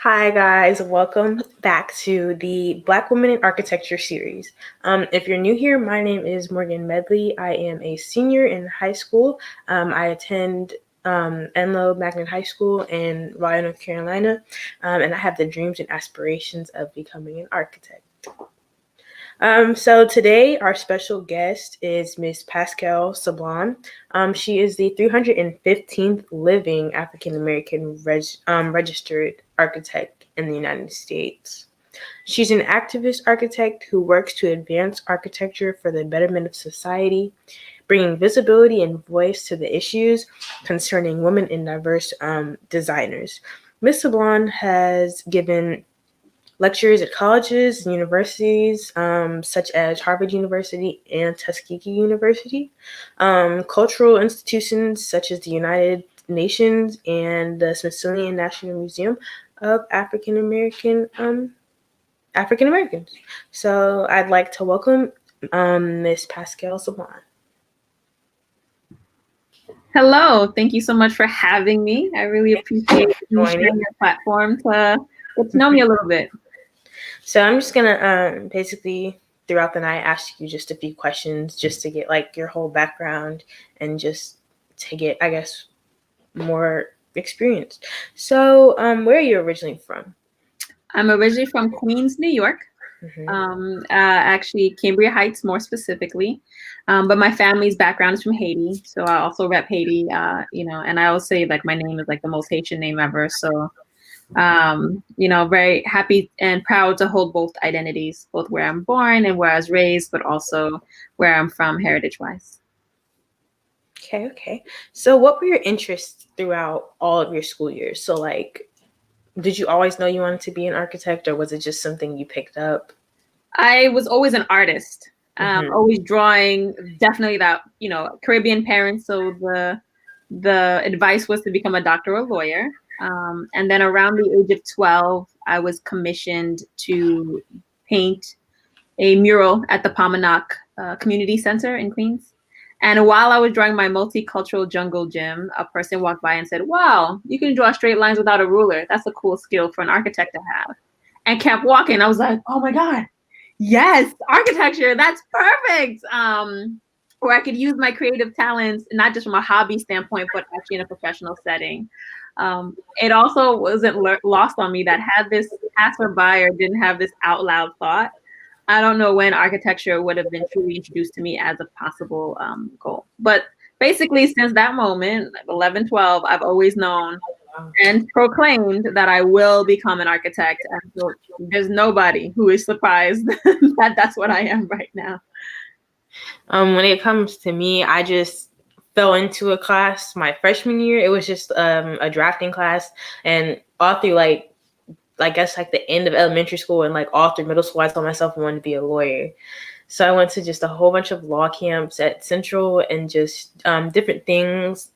Hi guys, welcome back to the Black Women in Architecture series. If you're new here, my name is Morgan Medley. I am a senior in high school. I attend Enloe Magnet High School in Raleigh, North Carolina, and I have the dreams and aspirations of becoming an architect. So today our special guest is Miss Pascal Sablon. She is the 315th living African American registered architect in the United States. She's an activist architect who works to advance architecture for the betterment of society, bringing visibility and voice to the issues concerning women and diverse designers. Ms. Sablon has given lectures at colleges and universities such as Harvard University and Tuskegee University, cultural institutions such as the United Nations and the Smithsonian National Museum of African Americans. So I'd like to welcome Miss Pascal Sablon. Hello, thank you so much for having me. I really appreciate you sharing your platform to get to know me a little bit. So I'm just gonna basically throughout the night ask you just a few questions just to get like your whole background and just to get, I guess, more experience. So where are you originally from? I'm originally from Queens, New York. Actually Cambria Heights more specifically. But my family's background is from Haiti. So I also rep Haiti, and I always say like my name is like the most Haitian name ever. So very happy and proud to hold both identities, both where I'm born and where I was raised, but also where I'm from heritage-wise. Okay. So what were your interests throughout all of your school years? So like, did you always know you wanted to be an architect, or was it just something you picked up? I was always an artist, always drawing, definitely that, Caribbean parents. So the advice was to become a doctor or a lawyer. And then around the age of 12, I was commissioned to paint a mural at the Pominock Community Center in Queens. And while I was drawing my multicultural jungle gym, a person walked by and said, "Wow, you can draw straight lines without a ruler. That's a cool skill for an architect to have." And kept walking. I was like, "Oh my God, yes, architecture, that's perfect." Where I could use my creative talents, not just from a hobby standpoint, but actually in a professional setting. It also wasn't lost on me that had this passerby or didn't have this out loud thought, I don't know when architecture would have been truly introduced to me as a possible goal. But basically, since that moment, 11, 12, I've always known and proclaimed that I will become an architect. And so there's nobody who is surprised that that's what I am right now. When it comes to me, I just fell into a class my freshman year. It was just a drafting class, and all through I guess like the end of elementary school and like all through middle school, I told myself I wanted to be a lawyer. So I went to just a whole bunch of law camps at Central and just different things.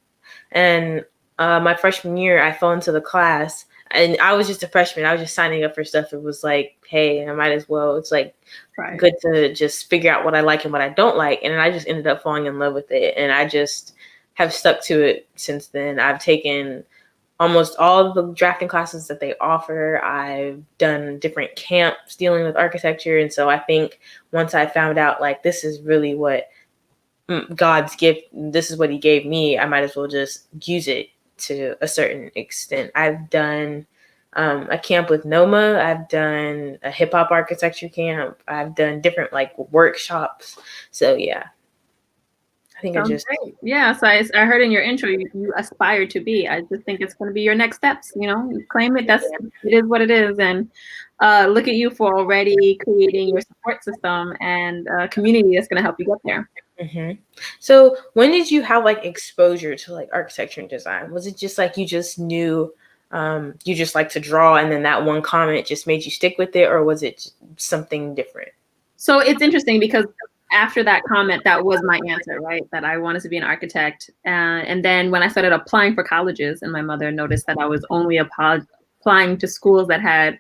And my freshman year, I fell into the class, and I was just a freshman. I was just signing up for stuff. It was like, hey, I might as well. It's like good to just figure out what I like and what I don't like. And I just ended up falling in love with it. And I just have stuck to it since then. I've taken almost all of the drafting classes that they offer. I've done different camps dealing with architecture. And so I think once I found out like this is really what God's gift, this is what he gave me, I might as well just use it to a certain extent. I've done a camp with Noma. I've done a hip hop architecture camp. I've done different like workshops. So yeah. I think Sounds great. Yeah, so I heard in your intro you aspire to be. I just think it's going to be your next steps. You claim it. It is what it is, and look at you for already creating your support system and a community that's going to help you get there. Mm-hmm. So when did you have like exposure to like architecture and design? Was it just like you just knew you just like to draw, and then that one comment just made you stick with it, or was it something different? So it's interesting because after that comment, that was my answer, right? That I wanted to be an architect. And then when I started applying for colleges and my mother noticed that I was only applying to schools that had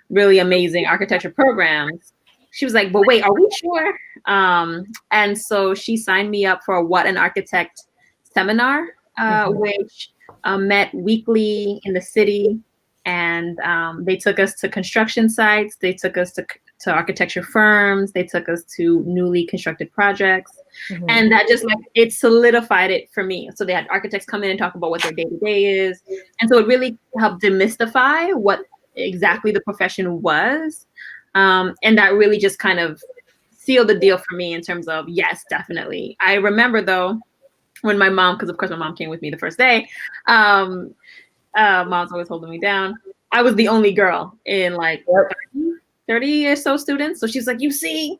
really amazing architecture programs, she was like, "But wait, are we sure?" And so she signed me up for a What an Architect seminar, which met weekly in the city And they took us to construction sites. They took us to architecture firms. They took us to newly constructed projects. Mhm. And that just like, it solidified it for me. So they had architects come in and talk about what their day-to-day is. And so it really helped demystify what exactly the profession was. And that really just kind of sealed the deal for me in terms of, yes, definitely. I remember though, when my mom, because of course my mom came with me the first day, mom's always holding me down. I was the only girl in like 30 or so students. So she's like, you see,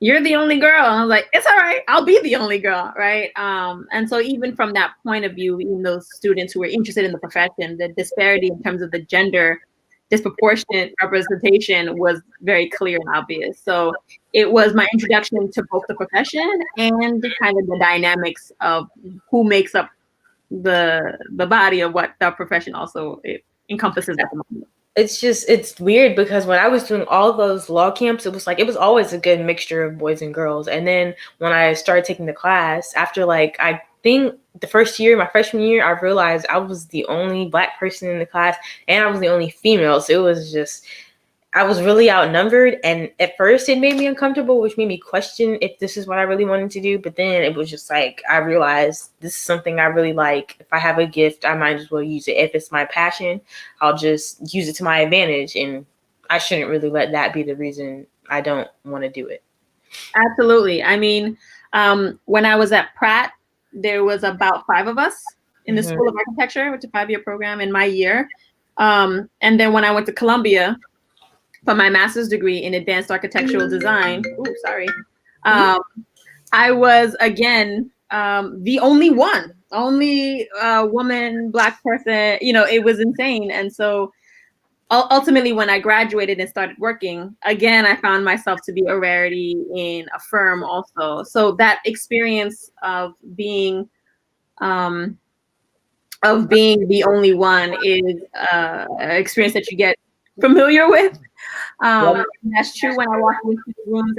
you're the only girl. And I was like, it's all right. I'll be the only girl, right? And so even from that point of view, even those students who were interested in the profession, the disparity in terms of the gender disproportionate representation was very clear and obvious. So it was my introduction to both the profession and kind of the dynamics of who makes up the body of what the profession also encompasses at the moment. It's weird because when I was doing all those law camps, it was always a good mixture of boys and girls. And then when I started taking the class, after like I think the first year, my freshman year, I realized I was the only Black person in the class and I was the only female. So it was just, I was really outnumbered, and at first it made me uncomfortable, which made me question if this is what I really wanted to do. But then it was just like, I realized this is something I really like. If I have a gift, I might as well use it. If it's my passion, I'll just use it to my advantage, and I shouldn't really let that be the reason I don't want to do it. Absolutely. I mean, when I was at Pratt, there was about 5 of us in the School of Architecture, which is a 5-year program in my year. And then when I went to Columbia for my master's degree in advanced architectural design, I was again the only woman, Black person. You know, it was insane. And so ultimately, when I graduated and started working, again, I found myself to be a rarity in a firm also. So that experience of being the only one is an experience that you get familiar with. That's true when I walk into rooms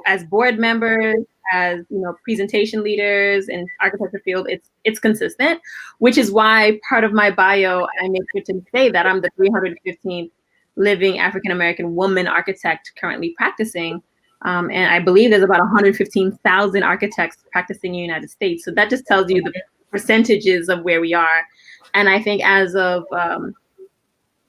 as board members, as presentation leaders in architecture field. It's consistent, which is why part of my bio I make sure to say that I'm the 315th living African American woman architect currently practicing, and I believe there's about 115,000 architects practicing in the United States. So that just tells you the percentages of where we are, and I think as of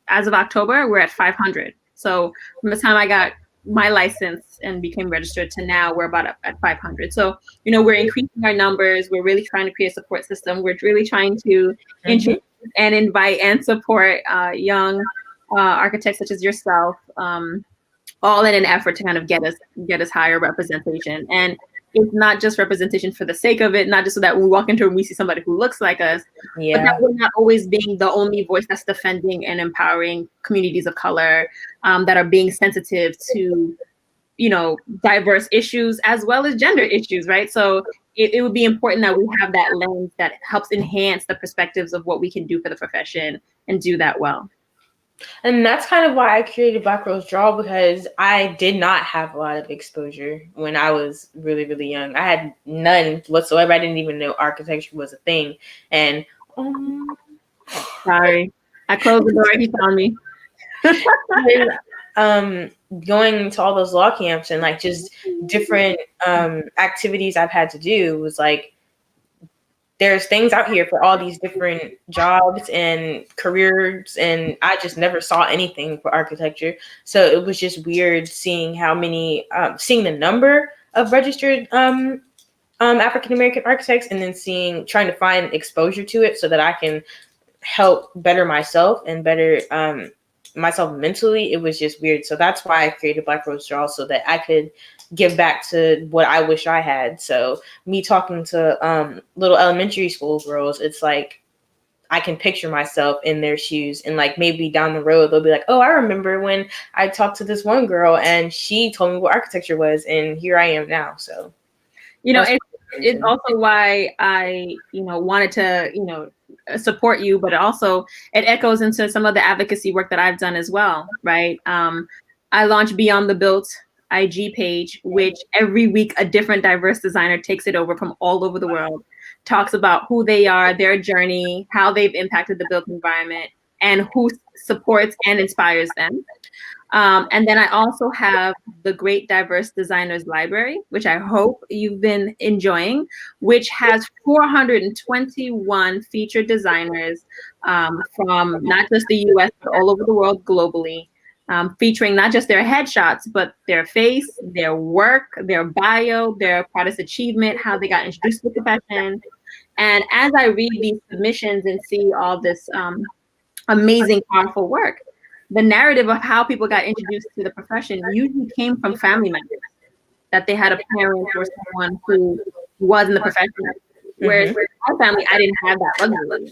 October we're at 500. So from the time I got my license and became registered to now, we're about at 500. So, we're increasing our numbers. We're really trying to create a support system. We're really trying to introduce and invite and support young architects such as yourself, all in an effort to kind of get us higher representation. And it's not just representation for the sake of it, not just so that when we walk into a room, we see somebody who looks like us, but that we're not always being the only voice that's defending and empowering communities of color that are being sensitive to, diverse issues as well as gender issues, right? So it would be important that we have that lens that helps enhance the perspectives of what we can do for the profession and do that well. And that's kind of why I created blackgirlsDRAW, because I did not have a lot of exposure when I was really, really young. I had none whatsoever. I didn't even know architecture was a thing. And sorry, I closed the door. He found me. Going to all those law camps and like just different activities I've had to do was like, there's things out here for all these different jobs and careers, and I just never saw anything for architecture. So it was just weird seeing how many, seeing the number of registered African American architects, and then trying to find exposure to it so that I can help better myself and better myself mentally. It was just weird. So that's why I created blackgirlsDRAW, so that I could give back to what I wish I had. So me talking to little elementary school girls, it's like I can picture myself in their shoes, and like maybe down the road they'll be like, oh, I remember when I talked to this one girl and she told me what architecture was, and here I am now. So it's also why I wanted to support you, but also it echoes into some of the advocacy work that I've done as well, right? I launched Beyond the Built IG page, which every week a different diverse designer takes it over from all over the world, talks about who they are, their journey, how they've impacted the built environment, and who supports and inspires them. And then I also have the Great Diverse Designers Library, which I hope you've been enjoying, which has 421 featured designers from not just the US, but all over the world globally, featuring not just their headshots, but their face, their work, their bio, their proudest achievement, how they got introduced to the profession. And as I read these submissions and see all this amazing, powerful work, the narrative of how people got introduced to the profession usually came from family members, that they had a parent or someone who was in the profession. Whereas with my family, I didn't have that luxury.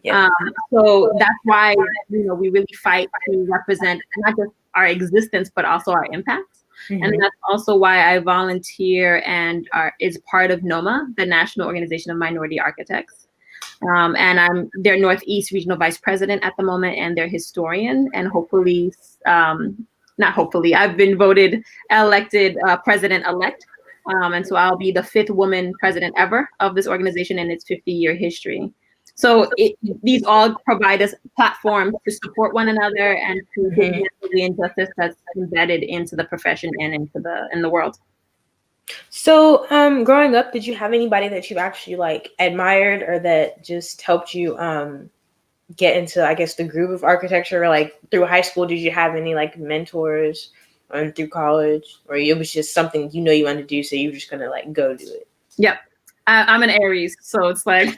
Yeah. So that's why, you know, we really fight to represent not just our existence, but also our impact. And that's also why I volunteer and is part of Noma, the National Organization of Minority Architects. And I'm their Northeast Regional Vice President at the moment and their historian. And hopefully, not hopefully, I've been elected president-elect. And so I'll be the 5th woman president ever of this organization in its 50-year history. So these all provide us platforms to support one another and to dismantle the injustice that's embedded into the profession and in the world. So, growing up, did you have anybody that you actually like admired or that just helped you get into, I guess, the groove of architecture? Like through high school, did you have any like mentors, through college, or it was just something you know you wanted to do, so you were just gonna like go do it? Yep. I'm an Aries, so it's like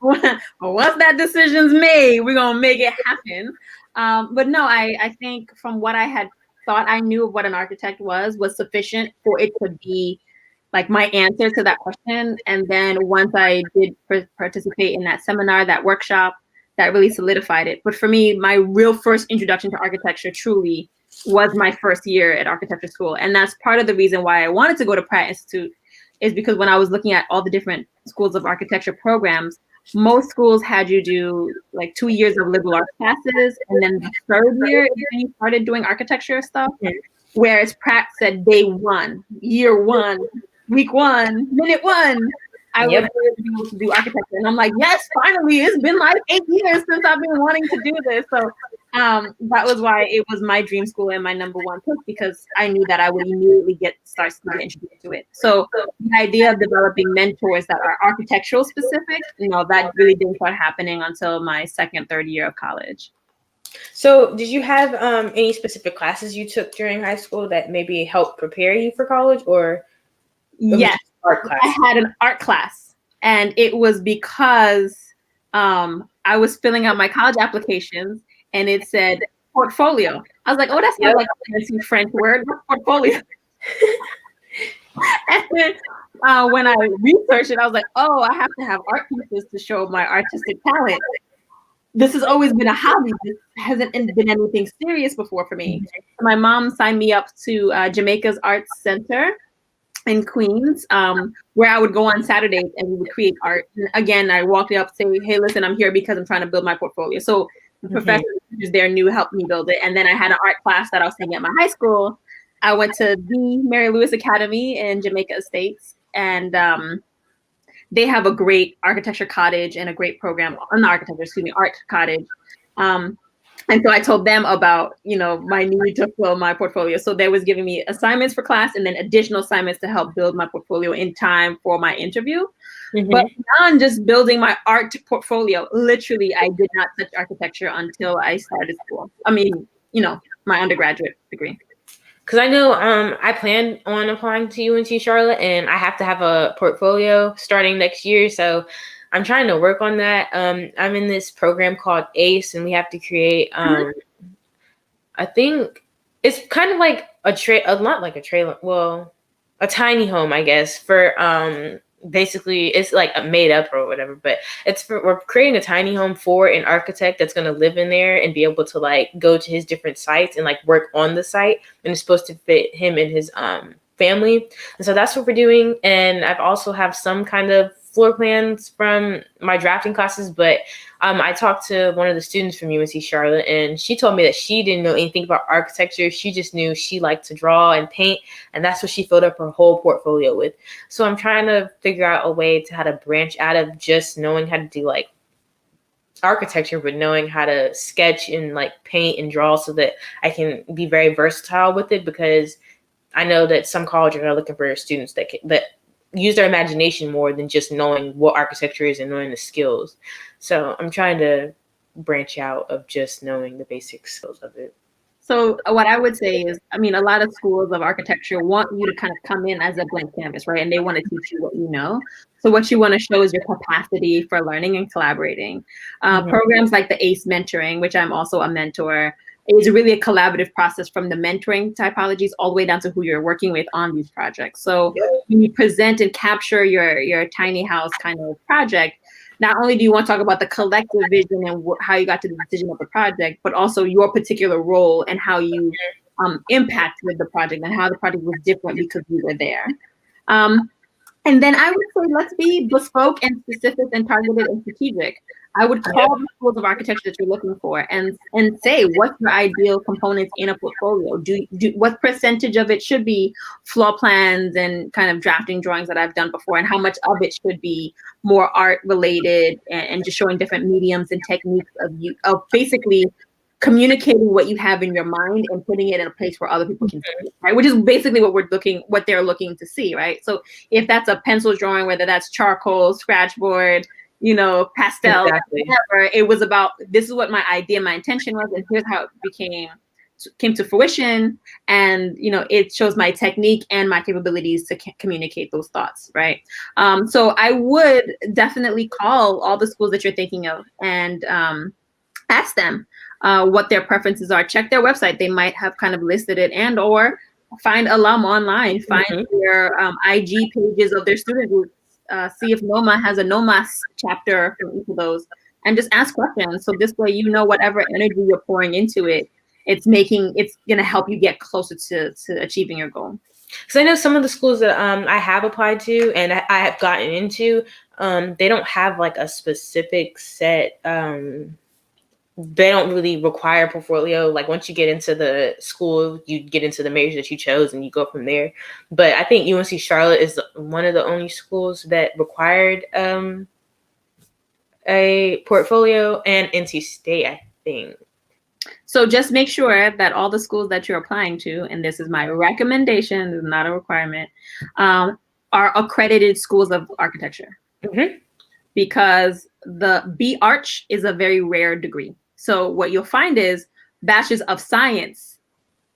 once that decision's made, we're gonna make it happen. But no, I think from what I had thought I knew of what an architect was sufficient for it to be like my answer to that question. And then once I did participate in that seminar, that workshop, that really solidified it. But for me, my real first introduction to architecture truly was my first year at architecture school. And that's part of the reason why I wanted to go to Pratt Institute, is because when I was looking at all the different schools of architecture programs, most schools had you do like 2 years of liberal arts classes, and then the 3rd year is when you started doing architecture stuff. Whereas Pratt said day 1, year 1, week 1, minute 1, I was be able to do architecture. And I'm like, yes, finally, it's been like 8 years since I've been wanting to do this. So that was why it was my dream school and my number 1 pick, because I knew that I would immediately start introduced to it. So the idea of developing mentors that are architectural specific, you know, that really didn't start happening until my 2nd, 3rd year of college. So did you have any specific classes you took during high school that maybe helped prepare you for college, or? Yes, I had an art class, and it was because I was filling out my college applications and it said portfolio. I was like, oh, that's not like a fancy French word, portfolio. And then when I researched it, I was like, oh, I have to have art pieces to show my artistic talent. This has always been a hobby. This hasn't been anything serious before for me. My mom signed me up to Jamaica's Arts Center in Queens, where I would go on Saturdays and we would create art. And again, I walked up saying, hey, listen, I'm here because I'm trying to build my portfolio. So the professors there helped me build it. And then I had an art class that I was taking at my high school. I went to the Mary Lewis Academy in Jamaica Estates, and they have a great architecture cottage and a great program on the art cottage. And so I told them about, you know, my need to fill my portfolio. So they was giving me assignments for class and then additional assignments to help build my portfolio in time for my interview. But beyond just building my art portfolio, literally, I did not touch architecture until I started school. I mean, you know, my undergraduate degree. Because I know I plan on applying to UNT Charlotte, and I have to have a portfolio starting next year. So I'm trying to work on that. I'm in this program called ACE, and we have to create, I think it's kind of like not like a trailer, well, a tiny home, I guess, for basically it's like made up or whatever, but we're creating a tiny home for an architect that's going to live in there and be able to like go to his different sites and like work on the site, and it's supposed to fit him and his family. And so that's what we're doing. And I've also have some kind of floor plans from my drafting classes, but I talked to one of the students from UNC Charlotte, and she told me that she didn't know anything about architecture. She just knew she liked to draw and paint, and that's what she filled up her whole portfolio with. So I'm trying to figure out a way to how to branch out of just knowing how to do like architecture, but knowing how to sketch and like paint and draw so that I can be very versatile with it, because I know that some colleges are looking for students that use their imagination more than just knowing what architecture is and knowing the skills. So I'm trying to branch out of just knowing the basic skills of it. So what I would say is, I mean, a lot of schools of architecture want you to kind of come in as a blank canvas, right? And they want to teach you what you know. So what you want to show is your capacity for learning and collaborating. Programs like the ACE mentoring, which I'm also a mentor, is really a collaborative process from the mentoring typologies all the way down to who you're working with on these projects. So when you present and capture your tiny house kind of project, not only do you want to talk about the collective vision and how you got to the decision of the project, but also your particular role and how you impacted the project and how the project was different because you were there. And then I would say, let's be bespoke and specific and targeted and strategic. I would call the schools of architecture that you're looking for and say, what's your ideal components in a portfolio? What percentage of it should be floor plans and kind of drafting drawings that I've done before, and how much of it should be more art related and just showing different mediums and techniques of basically communicating what you have in your mind and putting it in a place where other people can see it, right? Which is basically what they're looking to see, right? So if that's a pencil drawing, whether that's charcoal, scratchboard, pastel, whatever, it was about, this is what my idea, my intention was, and here's how it came to fruition. And, it shows my technique and my capabilities to communicate those thoughts, right? So I would definitely call all the schools that you're thinking of and ask them what their preferences are. Check their website. They might have kind of listed it, and or find alum online, find their IG pages of their student groups, see if Noma has a Noma chapter from each of those, and just ask questions. So this way, whatever energy you're pouring into it, it's going to help you get closer to achieving your goal. Because I know some of the schools that I have applied to and I have gotten into, they don't have like a specific set. They don't really require portfolio. Like once you get into the school, you get into the major that you chose and you go from there. But I think UNC Charlotte is one of the only schools that required a portfolio, and NC State, I think. So just make sure that all the schools that you're applying to, and this is my recommendation, this is not a requirement, are accredited schools of architecture. Because the B.Arch is a very rare degree. So what you'll find is bachelor's of science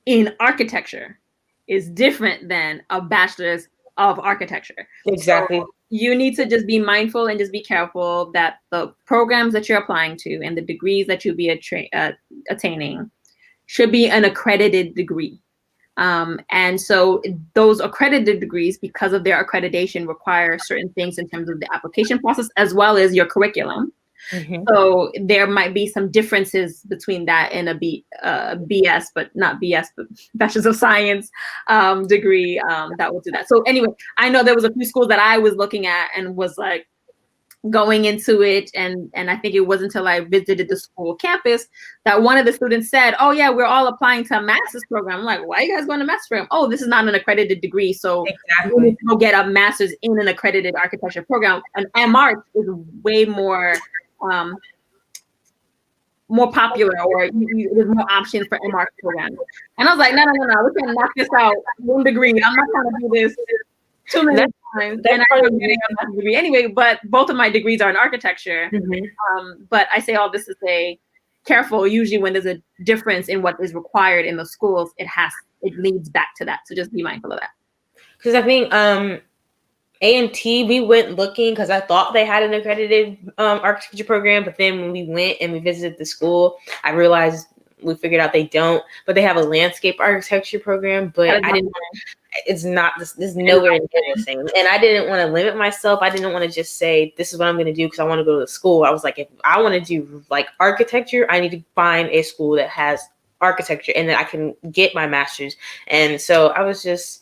in architecture is different than a bachelor's of architecture. Exactly. So you need to just be mindful and just be careful that the programs that you're applying to and the degrees that you'll be attaining should be an accredited degree. And so those accredited degrees, because of their accreditation, require certain things in terms of the application process as well as your curriculum. So there might be some differences between that and a BS, but not BS, but Bachelor's of Science degree that will do that. So anyway, I know there was a few schools that I was looking at and was like, going into it, and I think it wasn't until I visited the school campus that one of the students said, "Oh yeah, we're all applying to a master's program." I'm like, "Why are you guys going to master's program?" "Oh, this is not an accredited degree, so you need to go get a master's in an accredited architecture program." And MArch is way more popular, or there's more options for MArch programs. And I was like, no, we can knock this out one degree. I'm not trying to do this too many times. And I'm getting a master's degree anyway, but both of my degrees are in architecture. But I say all this to say, careful, usually when there's a difference in what is required in the schools, it leads back to that. So just be mindful of that. Because I think A&T, we went looking because I thought they had an accredited architecture program, but then when we went and we visited the school, I realized we figured out they don't, but they have a landscape architecture program, but I didn't, it's not, this is nowhere near the same. And I didn't want to limit myself. I didn't want to just say, this is what I'm going to do because I want to go to the school. I was like, if I want to do like architecture, I need to find a school that has architecture and then I can get my master's. And so I was just,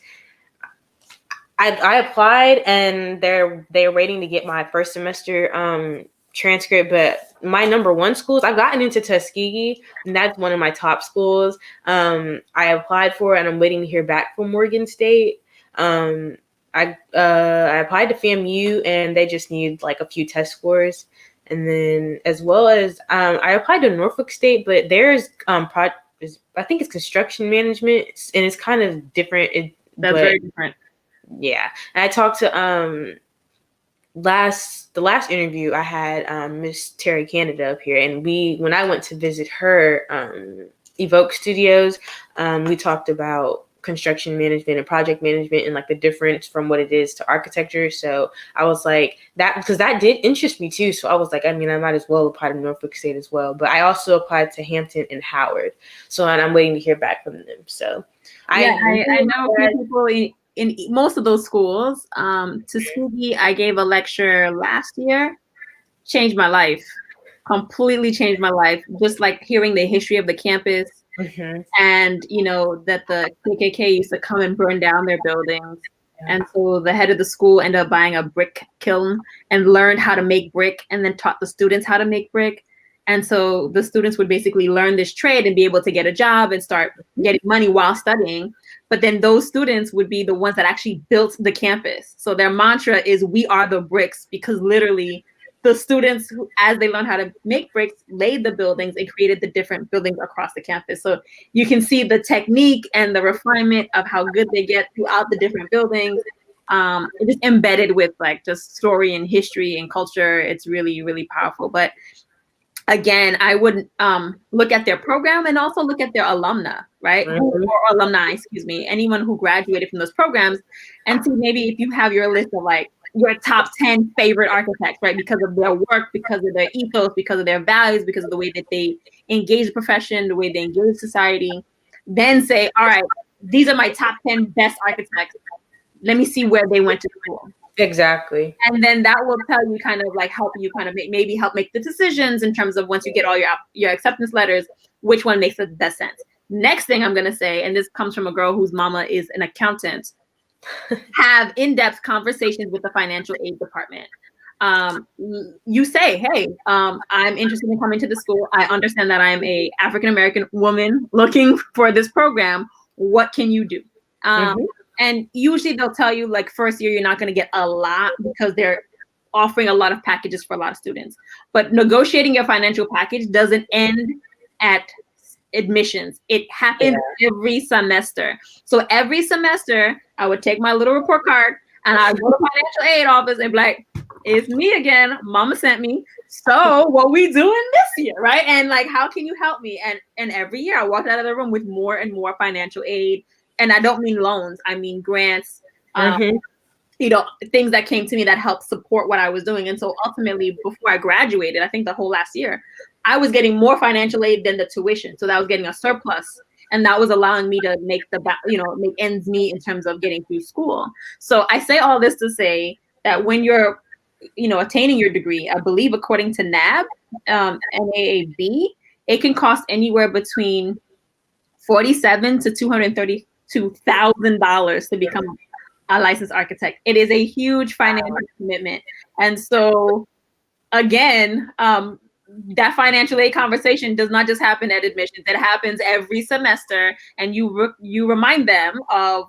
I applied and they're waiting to get my first semester transcript, but my number one schools, I've gotten into Tuskegee, and that's one of my top schools. I applied for it and I'm waiting to hear back from Morgan State. I applied to FAMU and they just need like a few test scores. And then as well as I applied to Norfolk State, but there's I think it's construction management, and it's kind of different. That's very different. Yeah. And I talked to the last interview I had Miss Terry Canada up here, and when I went to visit her Evoke Studios, we talked about construction management and project management and like the difference from what it is to architecture. So I was like that, because that did interest me too. So I was like, I mean, I might as well apply to Norfolk State as well. But I also applied to Hampton and Howard. So, and I'm waiting to hear back from them. So I know people in most of those schools. Tuskegee, I gave a lecture last year, changed my life, completely changed my life. Just like hearing the history of the campus. Mm-hmm. And that the KKK used to come and burn down their buildings. Yeah. And so the head of the school ended up buying a brick kiln and learned how to make brick, and then taught the students how to make brick. And so the students would basically learn this trade and be able to get a job and start getting money while studying. But then those students would be the ones that actually built the campus. So their mantra is, we are the bricks, because literally the students, as they learned how to make bricks, laid the buildings and created the different buildings across the campus. So you can see the technique and the refinement of how good they get throughout the different buildings. It is embedded with like just story and history and culture. It's really, really powerful. But again, I would look at their program and also look at their alumni, right? Mm-hmm. Or alumni, excuse me, anyone who graduated from those programs, and see maybe if you have your list of like your top 10 favorite architects, right? Because of their work, because of their ethos, because of their values, because of the way that they engage the profession, the way they engage society. Then say, all right, these are my top 10 best architects. Let me see where they went to school. Exactly. And then that will tell you kind of like help you kind of help make the decisions in terms of once you get all your acceptance letters, which one makes the best sense. Next thing I'm going to say, and this comes from a girl whose mama is an accountant, have in-depth conversations with the financial aid department. You say, hey, I'm interested in coming to the school. I understand that I'm a African-American woman looking for this program. What can you do? And usually they'll tell you like first year, you're not going to get a lot because they're offering a lot of packages for a lot of students. But negotiating your financial package doesn't end at admissions. It happens every semester. So every semester I would take my little report card and I would go to financial aid office and be like, it's me again. Mama sent me. So what we doing this year, right? And like, how can you help me? And every year I walked out of the room with more and more financial aid. And I don't mean loans. I mean grants, things that came to me that helped support what I was doing. And so ultimately, before I graduated, I think the whole last year, I was getting more financial aid than the tuition. So that was getting a surplus. And that was allowing me to make make ends meet in terms of getting through school. So I say all this to say that when you're, attaining your degree, I believe according to NAB, NAAB, it can cost anywhere between $47,000 to $232,000 to become a licensed architect. It is a huge financial commitment. And so again, that financial aid conversation does not just happen at admissions. It happens every semester, and you remind them of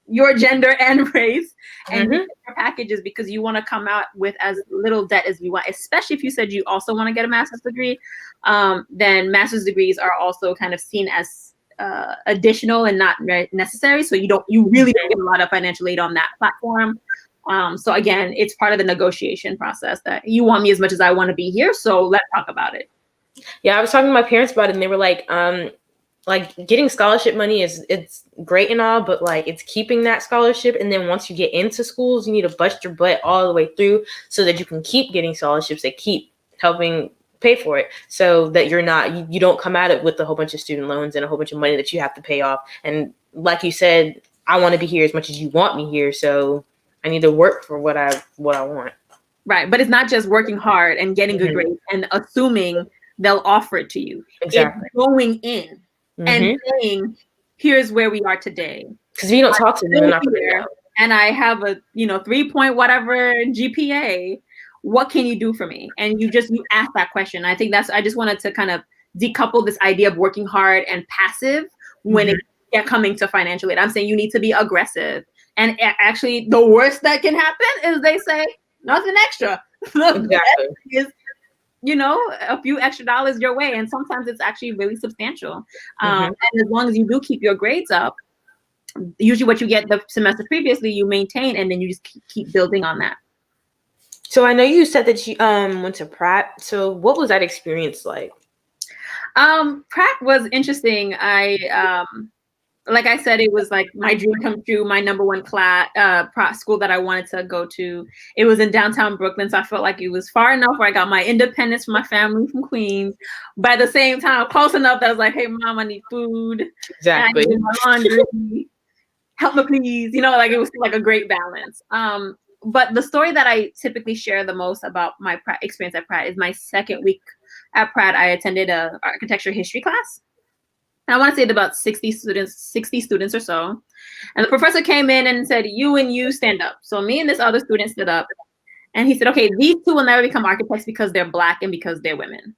your gender and race and your packages, because you want to come out with as little debt as you want, especially if you said you also want to get a master's degree. Then master's degrees are also kind of seen as additional and not necessary. So you really don't get a lot of financial aid on that platform. So again, it's part of the negotiation process that you want me as much as I want to be here. So let's talk about it. Yeah, I was talking to my parents about it, and they were like getting scholarship money it's great and all, but like it's keeping that scholarship. And then once you get into schools, you need to bust your butt all the way through so that you can keep getting scholarships that keep helping pay for it, so that you don't come at it with a whole bunch of student loans and a whole bunch of money that you have to pay off. And like you said, I want to be here as much as you want me here, so I need to work for what I want. Right, but it's not just working hard and getting good grades and assuming they'll offer it to you. Exactly. It's going in and saying, here's where we are today. Because if you don't talk to them, they're not going to know. And I have a 3 point whatever GPA. What can you do for me? And you ask that question. I think I just wanted to kind of decouple this idea of working hard and passive when it's coming to financial aid. I'm saying you need to be aggressive. And actually, the worst that can happen is they say nothing extra. The best is a few extra dollars your way. And sometimes it's actually really substantial. And as long as you do keep your grades up, usually what you get the semester previously, you maintain, and then you just keep building on that. So I know you said that you went to Pratt. So what was that experience like? Pratt was interesting. Like I said, it was like my dream come true, my number one class, school that I wanted to go to. It was in downtown Brooklyn, so I felt like it was far enough where I got my independence from my family from Queens, but at the same time, close enough that I was like, hey, Mom, I need food. Exactly. I need my laundry. Help me, please. Like it was like a great balance. But the story that I typically share the most about my experience at Pratt is my second week at Pratt. I attended a architecture history class. And I want to say about 60 students or so. And the professor came in and said, you and you stand up. So me and this other student stood up. And he said, okay, these two will never become architects because they're Black and because they're women.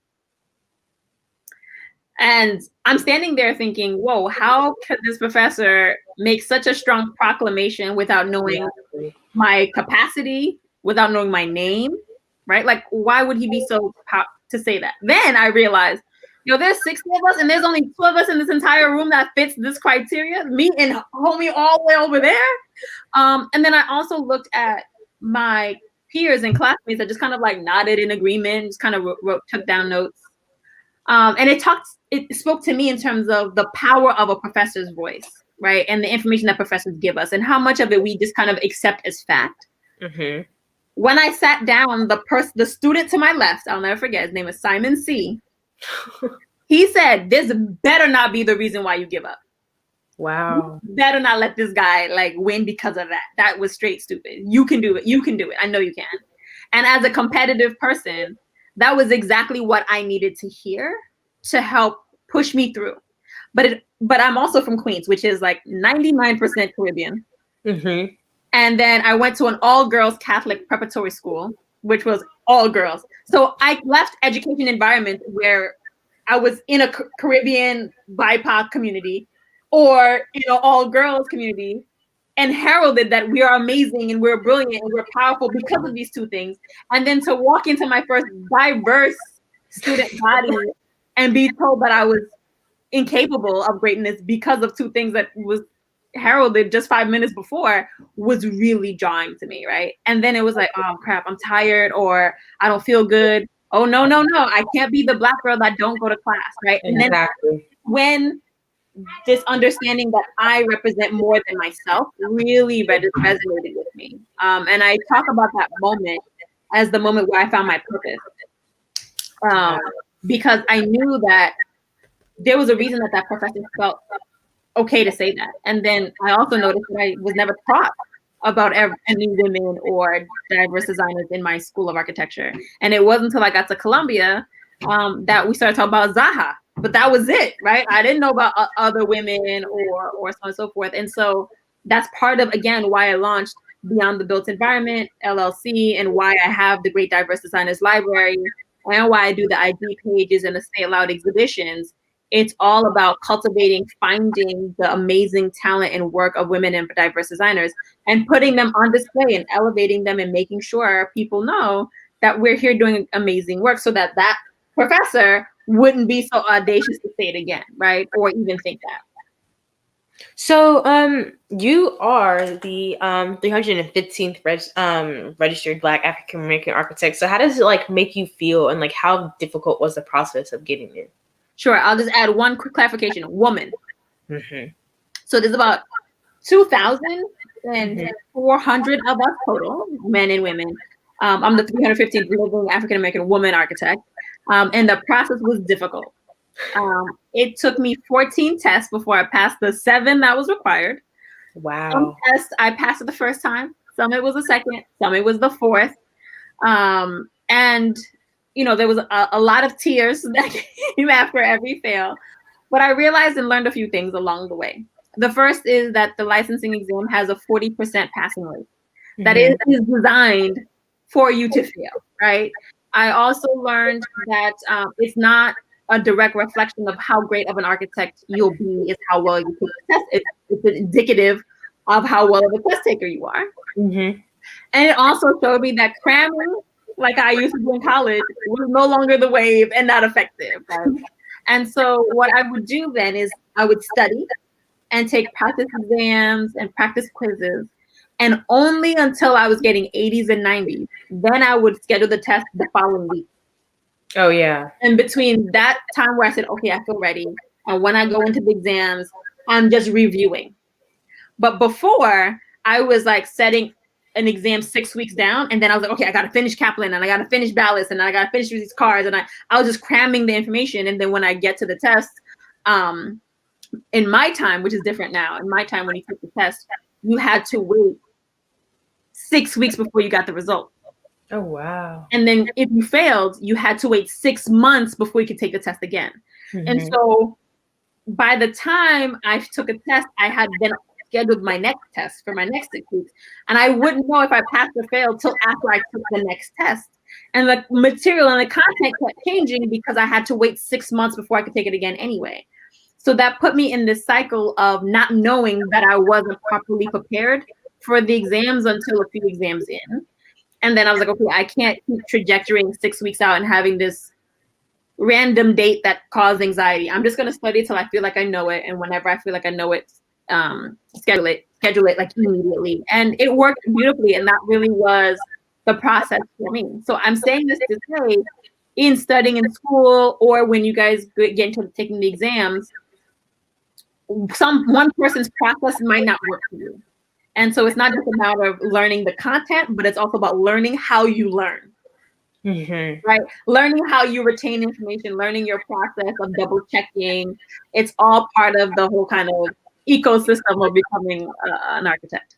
And I'm standing there thinking, whoa, how could this professor make such a strong proclamation without knowing my capacity, without knowing my name, right? Like, why would he be so to say that? Then I realized, there's 60 of us and there's only 2 of us in this entire room that fits this criteria, me and homie all the way over there. And then I also looked at my peers and classmates that just kind of like nodded in agreement, just kind of took down notes. And it spoke to me in terms of the power of a professor's voice, right? And the information that professors give us and how much of it we just kind of accept as fact. When I sat down, the student to my left, I'll never forget, his name is Simon C. He said, this better not be the reason why you give up. Wow. You better not let this guy like win because of that. That was straight stupid. You can do it. You can do it. I know you can. And as a competitive person, that was exactly what I needed to hear to help push me through. But I'm also from Queens, which is like 99% Caribbean. And then I went to an all-girls Catholic preparatory school, which was all girls. So I left education environment where I was in a Caribbean BIPOC community or, all girls community, and heralded that we are amazing and we're brilliant and we're powerful because of these two things. And then to walk into my first diverse student body and be told that I was incapable of greatness because of two things that was heralded just 5 minutes before was really jarring to me, right? And then it was like, oh crap, I'm tired, or I don't feel good. Oh no, I can't be the Black girl that don't go to class, right? And then when this understanding that I represent more than myself really resonated with me. And I talk about that moment as the moment where I found my purpose. Because I knew that there was a reason that professor felt okay to say that. And then I also noticed that I was never taught about any women or diverse designers in my school of architecture. And it wasn't until I got to Columbia that we started talking about Zaha. But that was it, right? I didn't know about other women or so on and so forth. And so that's part of, again, why I launched Beyond the Built Environment, LLC, and why I have the Great Diverse Designers Library, and why I do the ID pages and the Say It Loud exhibitions. It's all about cultivating, finding the amazing talent and work of women and diverse designers and putting them on display and elevating them and making sure people know that we're here doing amazing work so that professor wouldn't be so audacious to say it again, right? Or even think that. So you are the 315th registered Black African American architect. So how does it make you feel, and how difficult was the process of getting there? Sure, I'll just add one quick clarification. Woman. So there's about 2,400 of us total, men and women. I'm the 315th living African American woman architect. And the process was difficult. It took me 14 tests before I passed the 7 that was required. Wow. Some tests I passed it the first time. Some it was the second. Some it was the fourth. And there was a lot of tears that came after every fail. But I realized and learned a few things along the way. The first is that the licensing exam has a 40% passing rate. That is designed for you to fail, right? I also learned that it's not a direct reflection of how great of an architect you'll be, is how well you take the test. It's indicative of how well of a test taker you are. And it also showed me that cramming like I used to do in college was no longer the wave and not effective. Right? And so what I would do then is I would study and take practice exams and practice quizzes. And only until I was getting 80s and 90s, then I would schedule the test the following week. Oh, yeah. And between that time where I said, okay, I feel ready, and when I go into the exams, I'm just reviewing. But before, I was like setting an exam 6 weeks down, and then I was like, okay, I got to finish Kaplan, and I got to finish Ballast, and I got to finish these cards, and I was just cramming the information. And then when I get to the test, in my time, which is different now, in my time when you took the test, you had to wait 6 weeks before you got the result. Oh, wow. And then if you failed, you had to wait 6 months before you could take the test again. Mm-hmm. And so by the time I took a test, I had then scheduled my next test for my next 6 weeks. And I wouldn't know if I passed or failed till after I took the next test. And the material and the content kept changing because I had to wait 6 months before I could take it again anyway. So that put me in this cycle of not knowing that I wasn't properly prepared for the exams until a few exams in. And then I was like, okay, I can't keep trajectorying 6 weeks out and having this random date that caused anxiety. I'm just going to study till I feel like I know it. And whenever I feel like I know it, schedule it like immediately. And it worked beautifully. And that really was the process for me. So I'm saying this to say, in studying in school or when you guys get into taking the exams, one person's process might not work for you. And so it's not just a matter of learning the content, but it's also about learning how you learn, right? Learning how you retain information, learning your process of double checking. It's all part of the whole kind of ecosystem of becoming an architect.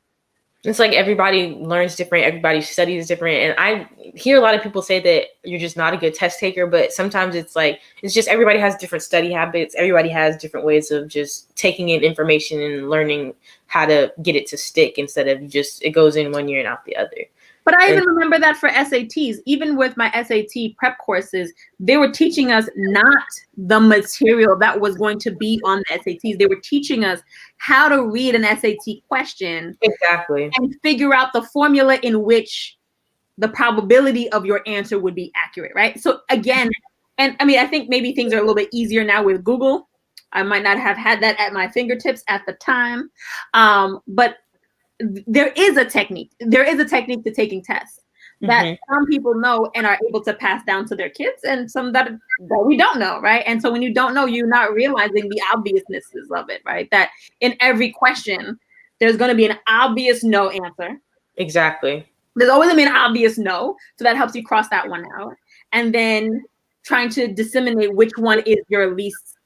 It's like everybody learns different, everybody studies different. And I hear a lot of people say that you're just not a good test taker, but sometimes it's like, it's just everybody has different study habits. Everybody has different ways of just taking in information and learning how to get it to stick instead of just, it goes in one ear and out the other. But I even remember that for SATs, even with my SAT prep courses, they were teaching us not the material that was going to be on the SATs. They were teaching us how to read an SAT question. Exactly. And figure out the formula in which the probability of your answer would be accurate, right? So again, and I mean, I think maybe things are a little bit easier now with Google. I might not have had that at my fingertips at the time, but there is a technique. There is a technique to taking tests that some people know and are able to pass down to their kids, and some that we don't know, right? And so when you don't know, you're not realizing the obviousnesses of it, right? That in every question, there's going to be an obvious no answer. Exactly. There's always going to be an obvious no, so that helps you cross that one out. And then trying to disseminate which one is your least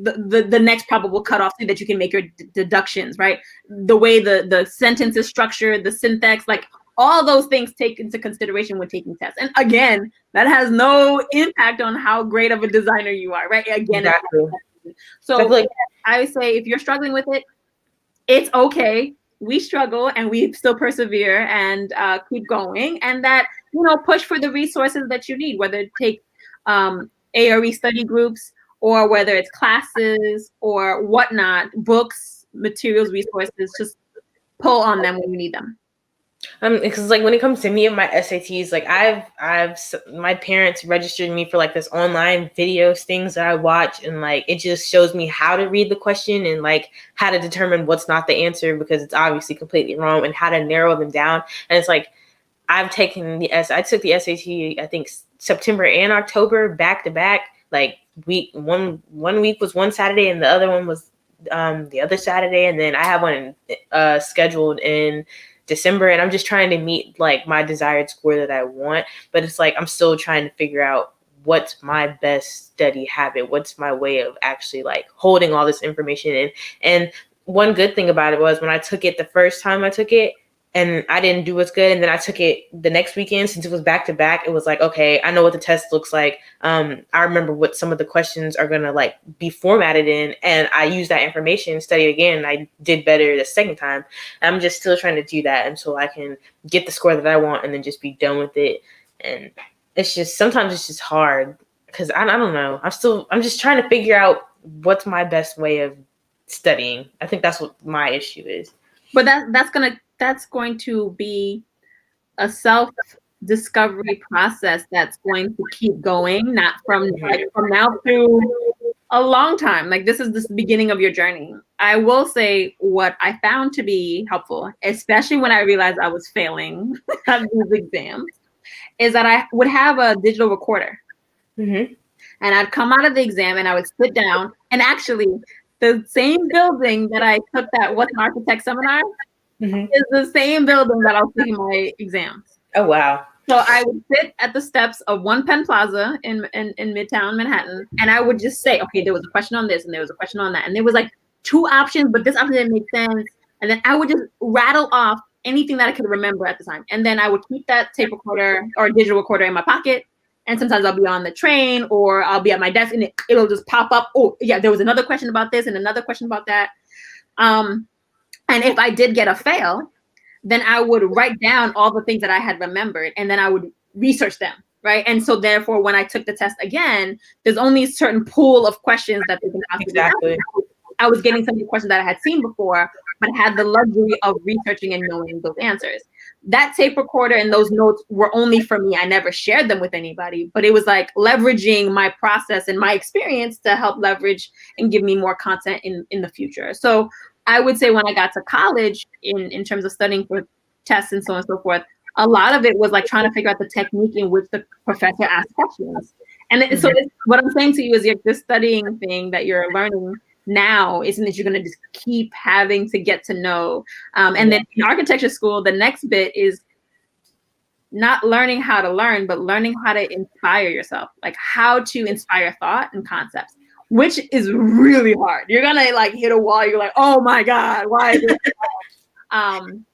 the next probable cutoff so that you can make your deductions, right? The way the sentence is structured, the syntax, like all those things take into consideration when taking tests. And again, that has no impact on how great of a designer you are, right? Again, exactly. So I would say if you're struggling with it, it's okay. We struggle and we still persevere and keep going, and that, you know, push for the resources that you need, whether it take ARE study groups, or whether it's classes or whatnot, books, materials, resources, just pull on them when you need them. Because like when it comes to me and my SATs, like my parents registered me for like this online videos things that I watch, and like it just shows me how to read the question and like how to determine what's not the answer because it's obviously completely wrong, and how to narrow them down. And it's like I took the SAT I think September and October back to back. Like one week was one Saturday and the other one was the other Saturday, and then I have one scheduled in December, and I'm just trying to meet like my desired score that I want. But it's like I'm still trying to figure out what's my best study habit, what's my way of actually like holding all this information in. And one good thing about it was when I took it the first time I took it, and I didn't do as good, and then I took it the next weekend, since it was back to back, it was like, okay, I know what the test looks like. I remember what some of the questions are gonna like be formatted in, and I used that information, study again, and I did better the second time. And I'm just still trying to do that until I can get the score that I want and then just be done with it. And it's just, sometimes it's just hard because I don't know. I'm just trying to figure out what's my best way of studying. I think that's what my issue is. But that's going to be a discovery process that's going to keep going, not from from now through a long time. Like this is the beginning of your journey. I will say what I found to be helpful, especially when I realized I was failing at these exams, is that I would have a digital recorder. Mm-hmm. And I'd come out of the exam and I would sit down. And actually, the same building that I took that What's an Architect seminar is the same building that I was taking my exams. Oh, wow. So I would sit at the steps of One Penn Plaza in Midtown Manhattan, and I would just say, okay, there was a question on this, and there was a question on that, and there was like 2 options, but this option didn't make sense. And then I would just rattle off anything that I could remember at the time, and then I would keep that tape recorder or digital recorder in my pocket. And sometimes I'll be on the train or I'll be at my desk, and it'll just pop up. Oh, yeah, there was another question about this and another question about that. And if I did get a fail, then I would write down all the things that I had remembered, and then I would research them, right? And so therefore, when I took the test again, there's only a certain pool of questions that they can ask. Exactly. I was getting some of the questions that I had seen before, but had the luxury of researching and knowing those answers. That tape recorder and those notes were only for me. I never shared them with anybody, but it was like leveraging my process and my experience to help leverage and give me more content in the future. So I would say when I got to college, in terms of studying for tests and so on and so forth, a lot of it was like trying to figure out the technique in which the professor asked questions. And so what I'm saying to you is this studying thing that you're learning now isn't that you're going to just keep having to get to know. And then in architecture school, the next bit is not learning how to learn, but learning how to inspire yourself, like how to inspire thought and concepts, which is really hard. You're gonna like hit a wall. You're like, oh my God, why is this hard?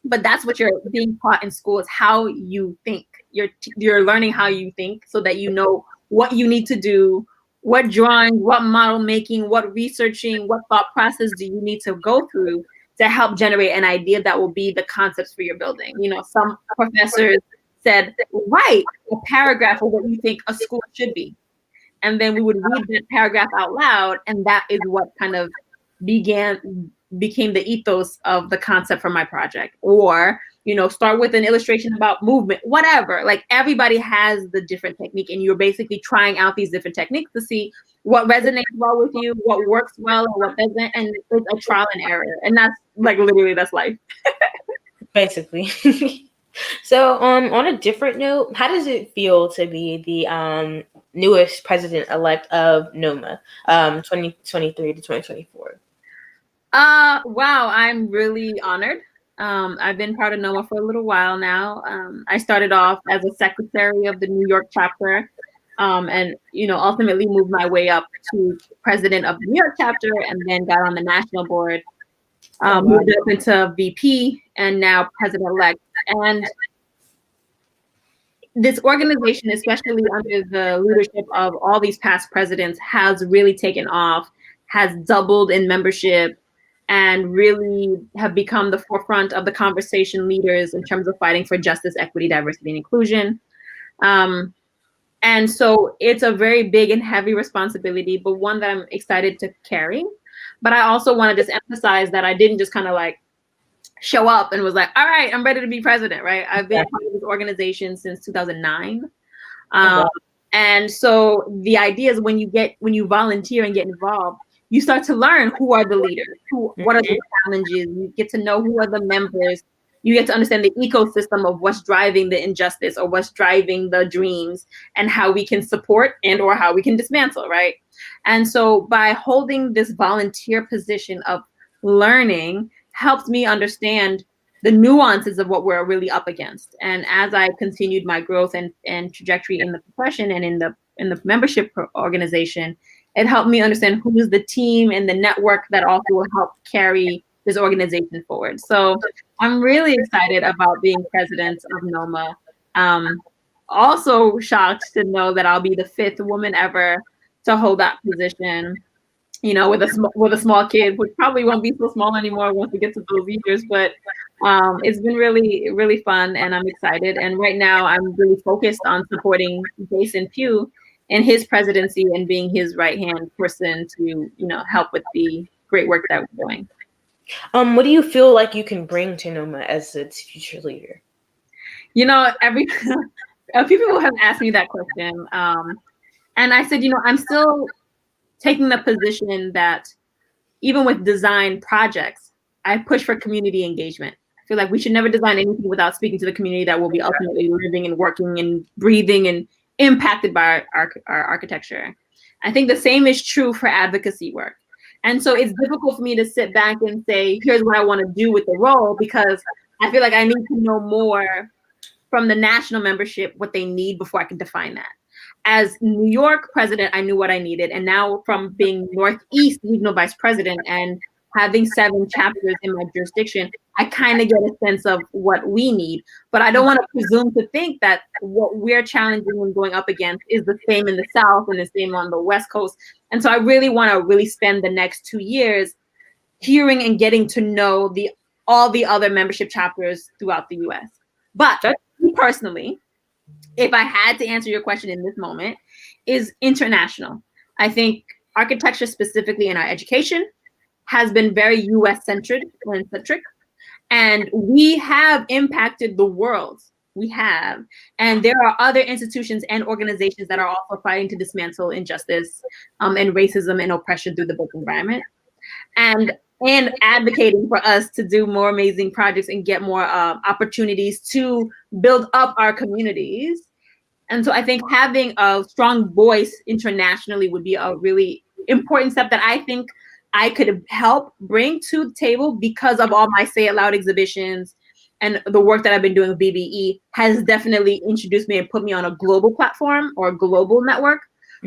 But that's what you're being taught in school, is how you think. You're learning how you think so that you know what you need to do, what drawing, what model making, what researching, what thought process do you need to go through to help generate an idea that will be the concepts for your building. You know, some professors said, write a paragraph of what you think a school should be. And then we would read that paragraph out loud, and that is what kind of became the ethos of the concept for my project. Or, you know, start with an illustration about movement, whatever. Like everybody has the different technique, and you're basically trying out these different techniques to see what resonates well with you, what works well, and what doesn't. And it's a trial and error. And that's like literally that's life. Basically. So on a different note, how does it feel to be the newest president-elect of Noma, 2023 to 2024? Wow, I'm really honored. I've been part of Noma for a little while now. I started off as a secretary of the New York chapter, and you know, ultimately moved my way up to president of the New York chapter, and then got on the national board. Moved up into VP, and now president-elect. And this organization, especially under the leadership of all these past presidents, has really taken off, has doubled in membership, and really have become the forefront of the conversation leaders in terms of fighting for justice, equity, diversity, and inclusion. And so it's a very big and heavy responsibility, but one that I'm excited to carry. But I also want to just emphasize that I didn't just kind of like show up and was like, all right, I'm ready to be president, right? I've been part of this organization since 2009. And so the idea is when you volunteer and get involved, you start to learn who are the leaders, what are the challenges, you get to know who are the members, you get to understand the ecosystem of what's driving the injustice or what's driving the dreams, and how we can support and or how we can dismantle, right? And so by holding this volunteer position of learning helped me understand the nuances of what we're really up against. And as I continued my growth and trajectory in the profession and in the membership organization, it helped me understand who is the team and the network that also will help carry this organization forward. So I'm really excited about being president of Noma. Also shocked to know that I'll be the 5th woman ever to hold that position, you know, with a small kid, which probably won't be so small anymore once we get to those years. But it's been really, really fun, and I'm excited. And right now, I'm really focused on supporting Jason Pugh in his presidency and being his right-hand person to, you know, help with the great work that we're doing. What do you feel like you can bring to Noma as its future leader? You know, every a few people have asked me that question, and I said, you know, I'm still taking the position that even with design projects, I push for community engagement. I feel like we should never design anything without speaking to the community that will be ultimately living and working and breathing and impacted by our architecture. I think the same is true for advocacy work. And so it's difficult for me to sit back and say, here's what I want to do with the role, because I feel like I need to know more from the national membership what they need before I can define that. As New York president, I knew what I needed. And now from being Northeast regional vice president and having 7 chapters in my jurisdiction, I kind of get a sense of what we need. But I don't want to presume to think that what we're challenging and going up against is the same in the South and the same on the West Coast. And so I really want to really spend the next 2 years hearing and getting to know all the other membership chapters throughout the US. But personally, if I had to answer your question in this moment, is international. I think architecture, specifically in our education, has been very US centric, and we have impacted the world. We have, and there are other institutions and organizations that are also fighting to dismantle injustice and racism and oppression through the built environment, and advocating for us to do more amazing projects and get more opportunities to build up our communities. And so I think having a strong voice internationally would be a really important step that I think I could help bring to the table, because of all my Say It Loud exhibitions and the work that I've been doing with BBE has definitely introduced me and put me on a global platform or a global network.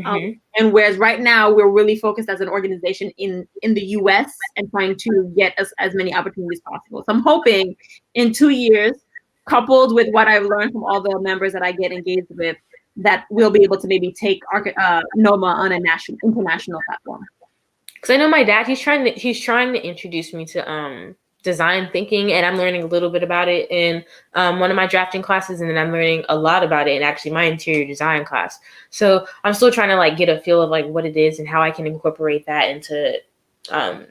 And whereas right now we're really focused as an organization in the US and trying to get us as many opportunities as possible. So I'm hoping in 2 years, coupled with what I've learned from all the members that I get engaged with, that we'll be able to maybe take Noma on a international platform. Because I know my dad, he's trying to introduce me to design thinking, and I'm learning a little bit about it in one of my drafting classes, and then I'm learning a lot about it in actually my interior design class. So I'm still trying to like get a feel of like what it is and how I can incorporate that into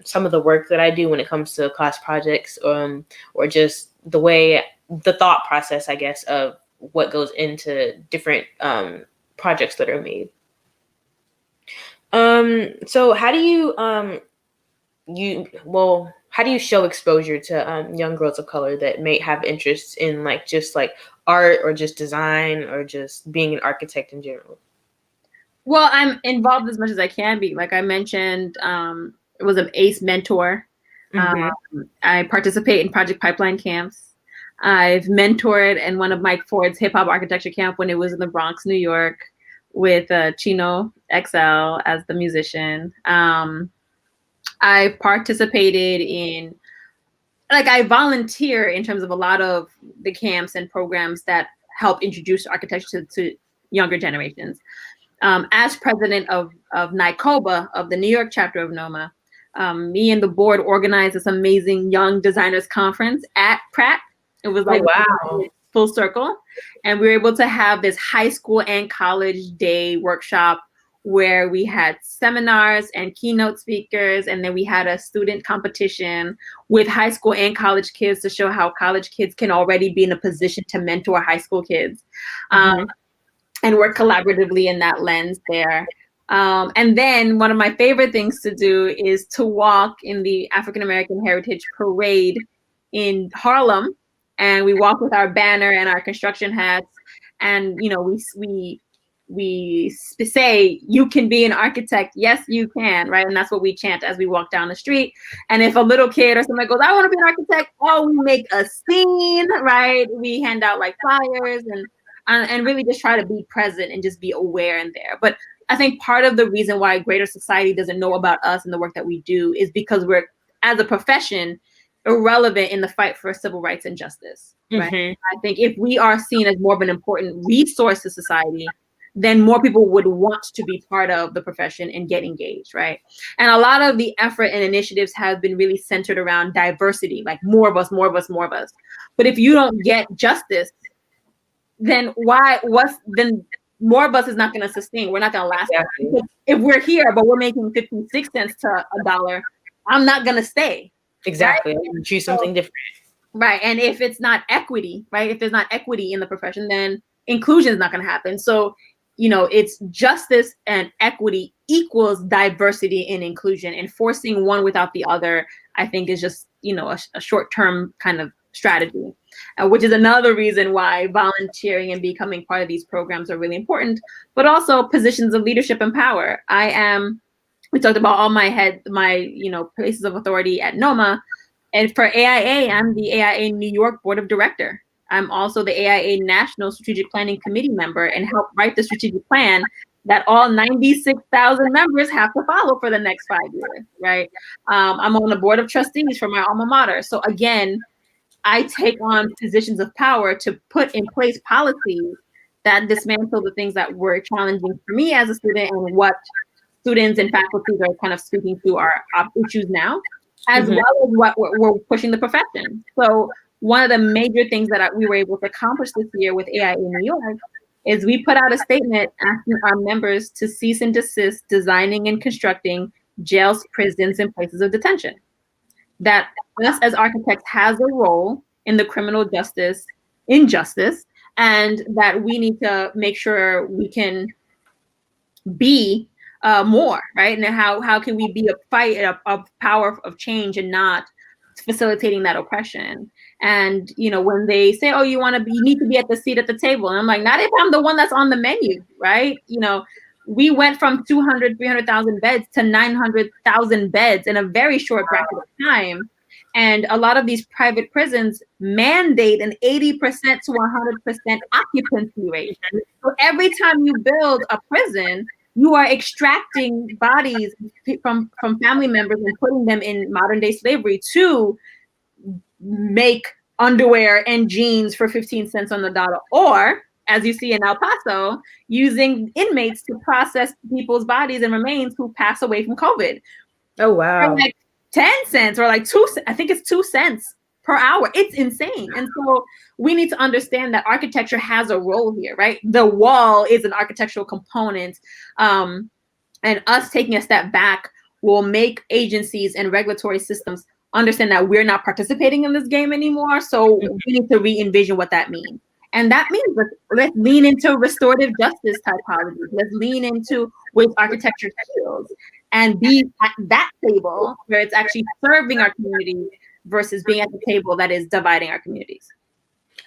some of the work that I do when it comes to class projects, or just the thought process, I guess, of what goes into different projects that are made. So how do you how do you show exposure to young girls of color that may have interests in like just like art or just design or just being an architect in general? Well, I'm involved as much as I can be. Like I mentioned, it was an ACE mentor. I participate in Project Pipeline camps. I've mentored in one of Mike Ford's hip hop architecture camp when it was in the Bronx, New York, with Chino XL as the musician. I participated in, like, I volunteer in terms of a lot of the camps and programs that help introduce architecture to younger generations. As president of NYCOBA, of the New York chapter of Noma, me and the board organized this amazing young designers conference at Pratt. It was like full circle. And we were able to have this high school and college day workshop where we had seminars and keynote speakers. And then we had a student competition with high school and college kids to show how college kids can already be in a position to mentor high school kids. And work collaboratively in that lens there. And then one of my favorite things to do is to walk in the African American Heritage Parade in Harlem. And we walk with our banner and our construction hats. And, you know, we say, you can be an architect. Yes, you can, right? And that's what we chant as we walk down the street. And if a little kid or somebody goes, I want to be an architect, oh, we make a scene, right? We hand out like flyers and really just try to be present and just be aware in there. But I think part of the reason why greater society doesn't know about us and the work that we do is because we're, as a profession, irrelevant in the fight for civil rights and justice, right? I think if we are seen as more of an important resource to society, then more people would want to be part of the profession and get engaged, right? And a lot of the effort and initiatives have been really centered around diversity, like more of us, more of us, more of us. But if you don't get justice, then then more of us is not going to sustain. We're not going to last. Exactly. If we're here, but we're making 56 cents to $1, I'm not going to stay. Exactly. Right? Choose something different. Right. And if it's not equity, right, if there's not equity in the profession, then inclusion is not going to happen. So, it's justice and equity equals diversity and inclusion, and forcing one without the other, I think, is just, a short-term kind of strategy, which is another reason why volunteering and becoming part of these programs are really important, but also positions of leadership and power. We talked about all my places of authority at Noma. And for AIA, I'm the AIA New York Board of Director. I'm also the AIA National Strategic Planning Committee member and help write the strategic plan that all 96,000 members have to follow for the next 5 years, right? I'm on the board of trustees for my alma mater. So again, I take on positions of power to put in place policies that dismantle the things that were challenging for me as a student, and what students and faculties are kind of speaking to are issues now, as well as what we're pushing the profession. So one of the major things that we were able to accomplish this year with AIA New York is we put out a statement asking our members to cease and desist designing and constructing jails, prisons, and places of detention. That us as architects has a role in the criminal justice injustice, and that we need to make sure we can be more, right? And how can we be a fight, a power of change, and not facilitating that oppression? And when they say, oh, you need to be at the seat at the table, and I'm like, not if I'm the one that's on the menu, right? We went from 300,000 beds to 900,000 beds in a very short bracket of time. And a lot of these private prisons mandate an 80% to 100% occupancy rate. So every time you build a prison, you are extracting bodies from family members and putting them in modern day slavery to make underwear and jeans for 15 cents on the dollar. Or, as you see in El Paso, using inmates to process people's bodies and remains who pass away from COVID. Oh, wow. For like 10 cents or like I think it's 2 cents per hour. It's insane. And so we need to understand that architecture has a role here, right? The wall is an architectural component. And us taking a step back will make agencies and regulatory systems understand that we're not participating in this game anymore. So we need to re-envision what that means. And that means let's lean into restorative justice typologies. Let's lean into ways architecture heals, and be at that table where it's actually serving our community versus being at the table that is dividing our communities.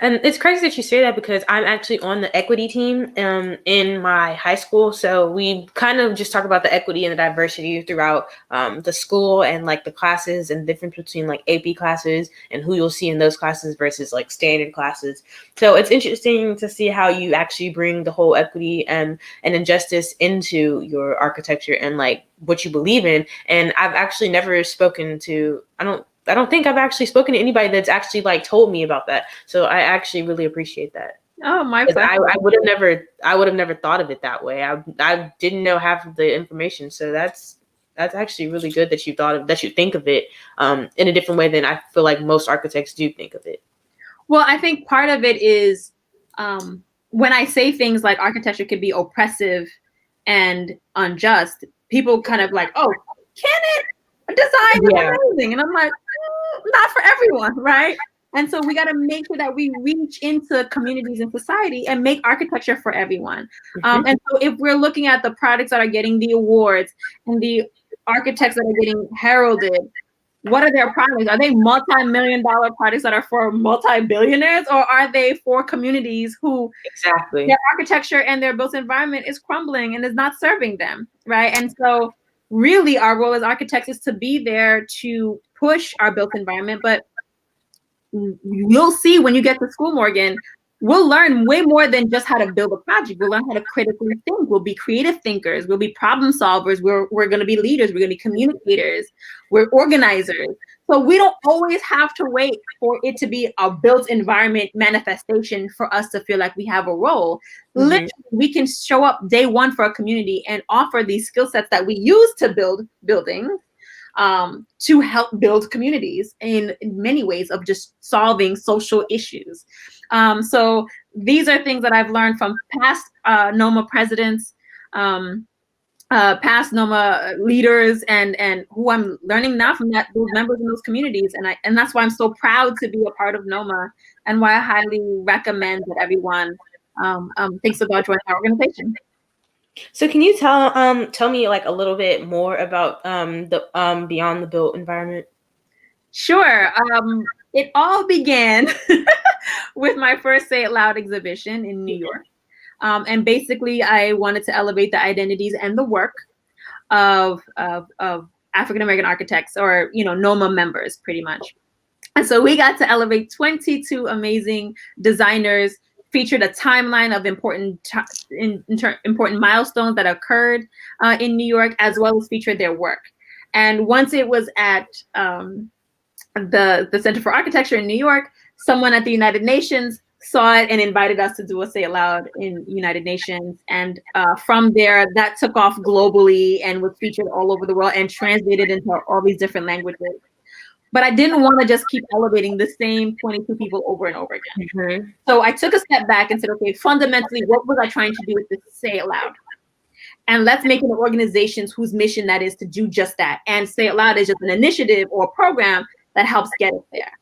And it's crazy that you say that, because I'm actually on the equity team in my high school. So we kind of just talk about the equity and the diversity throughout the school, and like the classes, and the difference between like AP classes and who you'll see in those classes versus like standard classes. So it's interesting to see how you actually bring the whole equity and injustice into your architecture and like what you believe in. And I've actually never spoken to, I don't think I've actually spoken to anybody that's actually like told me about that. So I actually really appreciate that. Oh, my pleasure. I would have never thought of it that way. I didn't know half of the information. So that's actually really good that you think of it in a different way than I feel like most architects do think of it. Well, I think part of it is when I say things like architecture could be oppressive and unjust, people kind of like, oh, can it? Design is amazing. And I'm like, not for everyone, right? And so we got to make sure that we reach into communities and society and make architecture for everyone. And so if we're looking at the products that are getting the awards and the architects that are getting heralded, what are their products? Are they multi-million-dollar products that are for multi-billionaires, or are they for communities who their architecture and their built environment is crumbling and is not serving them, right? And so really our role as architects is to be there to push our built environment. But you'll see when you get to school, Morgan, we'll learn way more than just how to build a project. We'll learn how to critically think. We'll be creative thinkers. We'll be problem solvers. We're going to be leaders. We're going to be communicators. We're organizers. So we don't always have to wait for it to be a built environment manifestation for us to feel like we have a role. Literally, we can show up day one for a community and offer these skill sets that we use to build buildings to help build communities in many ways of just solving social issues. So these are things that I've learned from past Noma presidents. past Noma leaders and who I'm learning now from those members in those communities, and that's why I'm so proud to be a part of Noma, and why I highly recommend that everyone thinks about joining our organization. So can you tell me like a little bit more about the beyond the built environment? Sure. It all began with my first Say It Loud exhibition in New York. And basically, I wanted to elevate the identities and the work of African American architects, or Noma members, pretty much. And so we got to elevate 22 amazing designers, featured a timeline of important milestones that occurred in New York, as well as featured their work. And once it was at the Center for Architecture in New York, someone at the United Nations saw it and invited us to do a Say It Loud in United Nations. And from there, that took off globally and was featured all over the world and translated into all these different languages. But I didn't want to just keep elevating the same 22 people over and over again. Mm-hmm. So I took a step back and said, okay, fundamentally, what was I trying to do with this Say It Loud? And let's make it an organization whose mission that is to do just that. And Say It Loud is just an initiative or a program that helps get us there.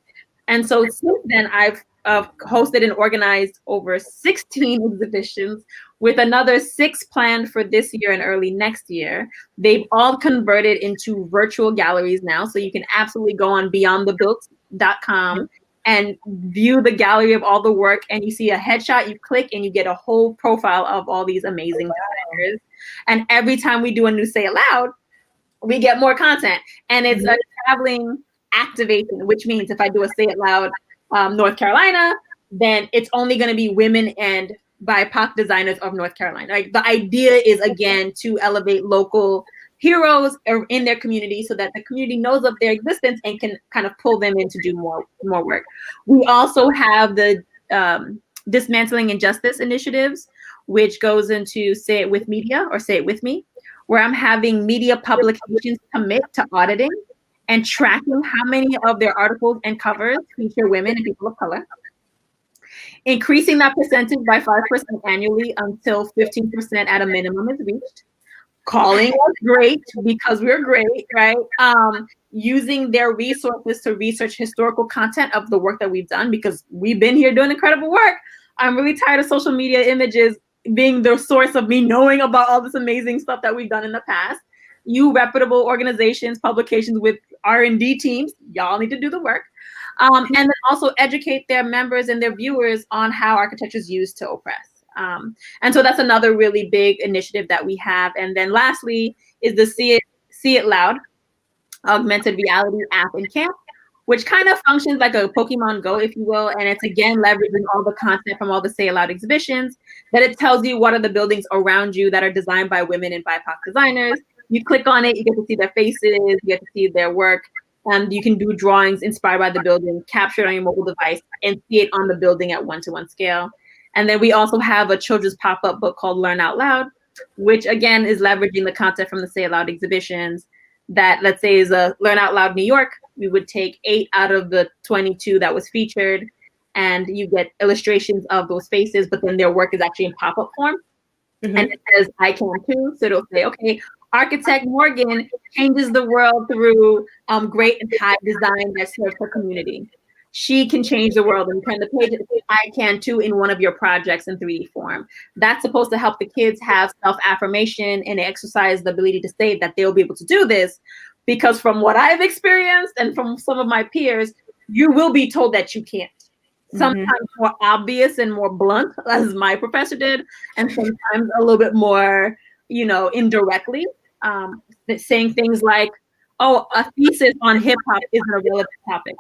And so since then, I've hosted and organized over 16 exhibitions, with another 6 planned for this year and early next year. They've all converted into virtual galleries now, so you can absolutely go on beyondthebuilt.com and view the gallery of all the work, and you see a headshot, you click, and you get a whole profile of all these amazing designers. And every time we do a new Say It Loud, we get more content. And it's a traveling activation, which means if I do a Say It Loud North Carolina, then it's only going to be women and BIPOC designers of North Carolina. Like, the idea is, again, to elevate local heroes in their community so that the community knows of their existence and can kind of pull them in to do more work. We also have the Dismantling Injustice initiatives, which goes into Say It With Media, or Say It With Me, where I'm having media publications commit to auditing and tracking how many of their articles and covers feature women and people of color. Increasing that percentage by 5% annually until 15% at a minimum is reached. Calling us great because we're great, right? Using their resources to research historical content of the work that we've done, because we've been here doing incredible work. I'm really tired of social media images being the source of me knowing about all this amazing stuff that we've done in the past. You reputable organizations, publications with R&D teams, y'all need to do the work. And then also educate their members and their viewers on how architecture is used to oppress. And so that's another really big initiative that we have. And then lastly is the See It Loud augmented reality app in camp, which kind of functions like a Pokemon Go, if you will. And it's, again, leveraging all the content from all the Say It Loud exhibitions, that it tells you what are the buildings around you that are designed by women and BIPOC designers. You click on it, you get to see their faces, you get to see their work. And you can do drawings inspired by the building, capture it on your mobile device, and see it on the building at 1-to-1 scale. And then we also have a children's pop-up book called Learn Out Loud, which, again, is leveraging the content from the Say It Loud exhibitions. That, let's say, is a Learn Out Loud New York. We would take 8 out of the 22 that was featured, and you get illustrations of those faces, but then their work is actually in pop-up form. Mm-hmm. And it says, I can too. So it'll say, okay, Architect Morgan changes the world through great and high design that serves her community. She can change the world, and turn the page and say, I can too, in one of your projects in 3D form. That's supposed to help the kids have self-affirmation and exercise the ability to say that they'll be able to do this, because from what I've experienced and from some of my peers, you will be told that you can't. Sometimes more obvious and more blunt, as my professor did, and sometimes a little bit more, indirectly, saying things like, oh, a thesis on hip hop isn't a relevant topic.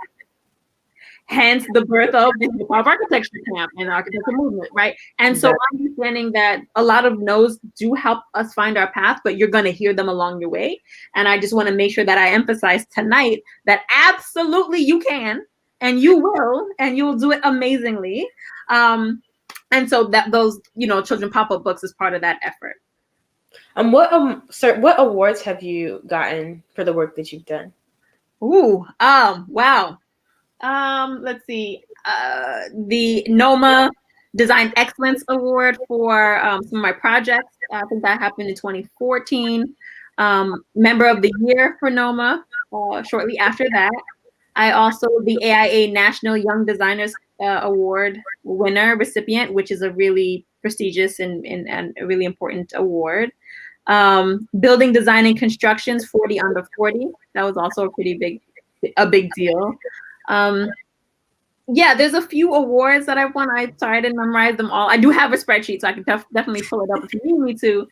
Hence the birth of the hip hop architecture camp and the architecture movement, right? And so understanding that a lot of no's do help us find our path, but you're going to hear them along your way. And I just want to make sure that I emphasize tonight that absolutely you can, and you will, and you'll do it amazingly. And so that those, children pop-up books is part of that effort. What awards have you gotten for the work that you've done? Wow. Let's see. The Noma Design Excellence Award for some of my projects. I think that happened in 2014. Member of the Year for Noma shortly after that. I also the AIA National Young Designers Award winner recipient, which is a really prestigious and a really important award. Building Design and Constructions 40 under 40. That was also a big deal. Yeah, there's a few awards that I won. I didn't memorize them all. I do have a spreadsheet, so I can definitely pull it up if you need me to.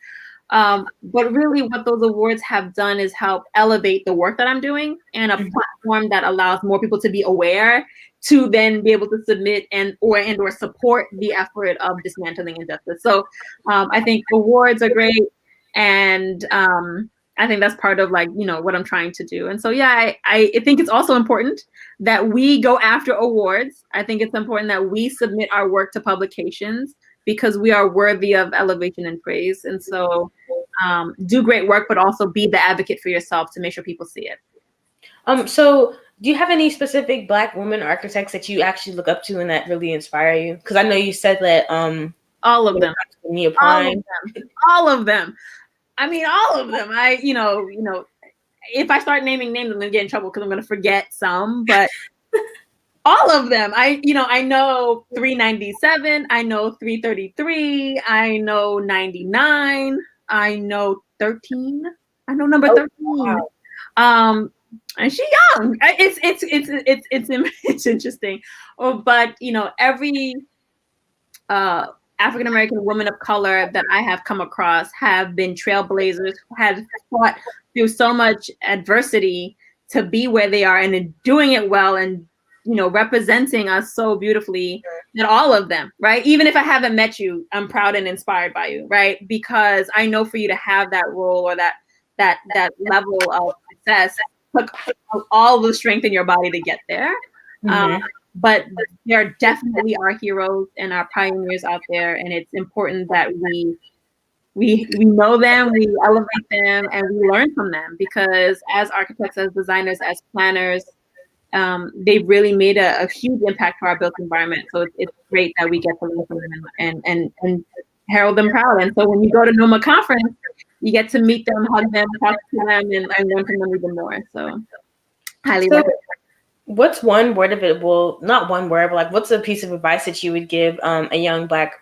But really what those awards have done is help elevate the work that I'm doing and a platform that allows more people to be aware to then be able to submit or support the effort of dismantling injustice. So I think awards are great. And I think that's part of what I'm trying to do. And so, yeah, I think it's also important that we go after awards. I think it's important that we submit our work to publications because we are worthy of elevation and praise. And so do great work, but also be the advocate for yourself to make sure people see it. So do you have any specific Black women architects that you actually look up to and that really inspire you? Because I know you said that all of them. All of them. I mean, all of them. If I start naming names, I'm gonna get in trouble because I'm gonna forget some, but all of them. I know 397, I know 333, I know 99, I know 13, I know number 13. Wow. And she's young. It's interesting. But every African American women of color that I have come across have been trailblazers, have fought through so much adversity to be where they are and doing it well and representing us so beautifully. That all of them, right? Even if I haven't met you, I'm proud and inspired by you, right? Because I know for you to have that role or that level of success took all the strength in your body to get there. But there definitely are heroes and are pioneers out there, and it's important that we know them, we elevate them, and we learn from them because as architects, as designers, as planners, they've really made a huge impact to our built environment. So it's great that we get to learn from them and herald them proud. And so when you go to Noma conference, you get to meet them, hug them, talk to them, and learn from them even more. So highly recommend. What's one word of it? Well, not one word, but what's a piece of advice that you would give a young Black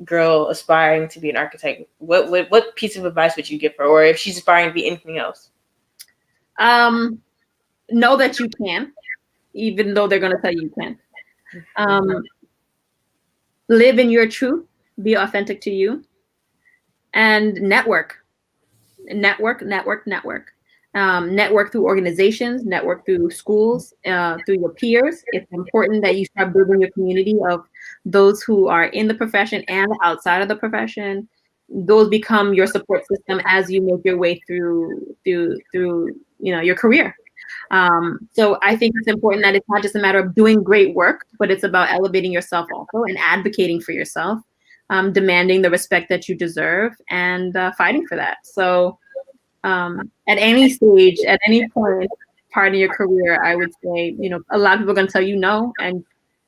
girl aspiring to be an architect? What piece of advice would you give her, or if she's aspiring to be anything else? Know that you can, even though they're going to tell you can. Live in your truth. Be authentic to you, and network. Network through organizations, network through schools, through your peers. It's important that you start building your community of those who are in the profession and outside of the profession. Those become your support system as you make your way through your career. So I think it's important that it's not just a matter of doing great work, but it's about elevating yourself also and advocating for yourself, demanding the respect that you deserve and fighting for that. So at any stage, at any part in your career, I would say, a lot of people are going to tell you no and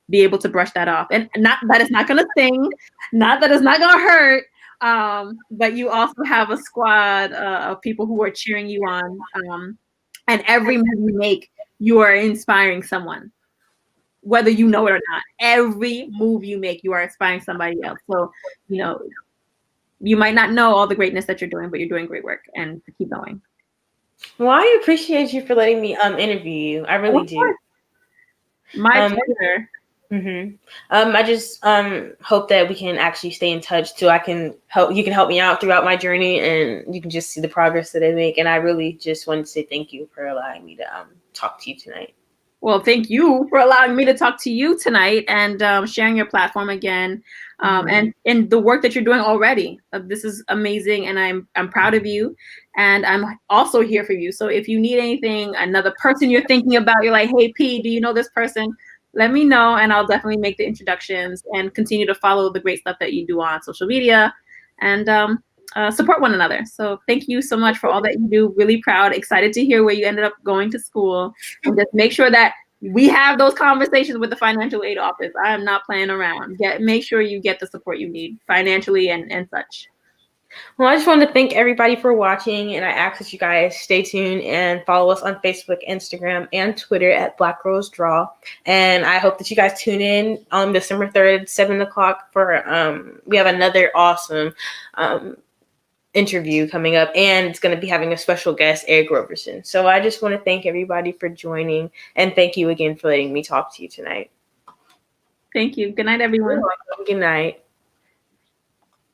be able to brush that off. And not that it's not going to sting, not that it's not going to hurt, but you also have a squad of people who are cheering you on. And every move you make, you are inspiring someone, whether you know it or not. Every move you make, you are inspiring somebody else. So, you might not know all the greatness that you're doing, but you're doing great work, and keep going. Well, I appreciate you for letting me interview you. I really do. My pleasure. I just hope that we can actually stay in touch too. You can help me out throughout my journey, and you can just see the progress that I make. And I really just wanted to say thank you for allowing me to talk to you tonight. Well, thank you for allowing me to talk to you tonight and sharing your platform again, and the work that you're doing already. This is amazing, and I'm proud of you, and I'm also here for you. So if you need anything, another person you're thinking about, you're like, hey, P, do you know this person? Let me know, and I'll definitely make the introductions and continue to follow the great stuff that you do on social media and support one another. So thank you so much for all that you do. Really proud, excited to hear where you ended up going to school, and just make sure that we have those conversations with the financial aid office. I am not playing around. Make sure you get the support you need financially and such. Well, I just want to thank everybody for watching, and I ask that you guys stay tuned and follow us on Facebook, Instagram, and Twitter at blackgirlsDRAW. And I hope that you guys tune in on December 3rd, 7 o'clock for we have another awesome interview coming up, and it's going to be having a special guest, Eric Roberson. So I just want to thank everybody for joining, and thank you again for letting me talk to you tonight. Thank you. Good night, everyone. Good night.